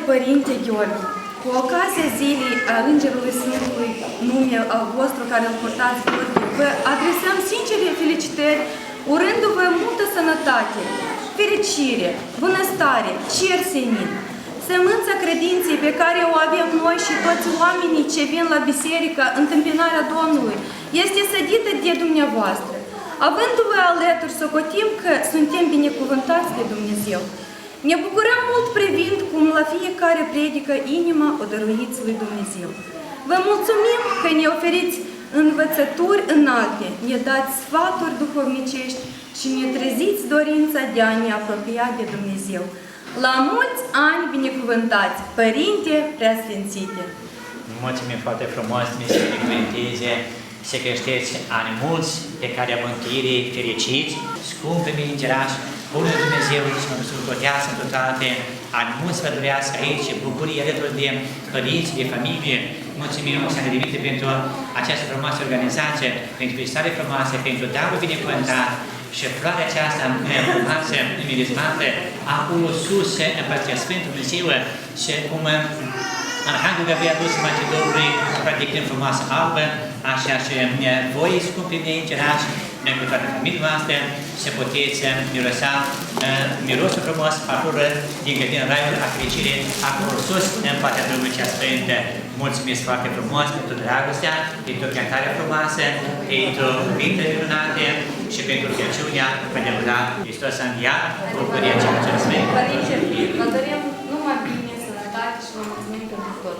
Părinte Gheorghe, cu ocazia zilei a Îngerului Sfântului nume al vostru care îl purtați, Gheorghe, vă adresăm sincere felicitări, urându-vă multă sănătate, fericire, bunăstare, cer senin. Sămânța credinței pe care o avem noi și toți oamenii ce vin la biserică, întâmpinarea Domnului, este sădită de dumneavoastră. Avându-vă alături, socotim că suntem binecuvântați de Dumnezeu. Ne bucurăm mult privind cum la fiecare predică inima o dăruiți lui Dumnezeu. Vă mulțumim că ne oferiți învățături înalte, ne dați sfaturi duhovnicești și ne treziți dorința de a ne apropia de Dumnezeu. La mulți ani binecuvântați, Părinte Preasfințite! Mulțumim foarte frumos, ne să binecuvânteze, să creșteți ani mulți, pe care mântuirii fericiți, scumpe îngerași, bună Dumnezeu și mă sucotească în toate, ani mulți vă durească aici, bucurii alături de părinți, de familie. Mulțumim să ne Dimite pentru această frumoasă organizație, pentru vizitare frumoase, pentru darul binecuvântat și floarea aceasta frumoasă, mirismată, acolo sus, în Părția Sfântă Dumnezeu și cum Arhanghelul Gabriel a dus Macedonului, practicând frumoasă albă, așa și voi, scumpii mei îngerași, cu toată familia noastră, să puteți mirosa mirosul frumos, parcură din grădina Raiului, a fericirii, acolo sus, în partea drumului cea sfântă. Mulțumesc foarte frumos pentru dragostea, pentru cântarea frumoasă, pentru cuvintele minunate și pentru rugăciunea adevărat. Hristos a înviat, bucuria celor ce sfânt. Părinte, vă dorim numai bine, sănătate și vă mulțumim pentru tot.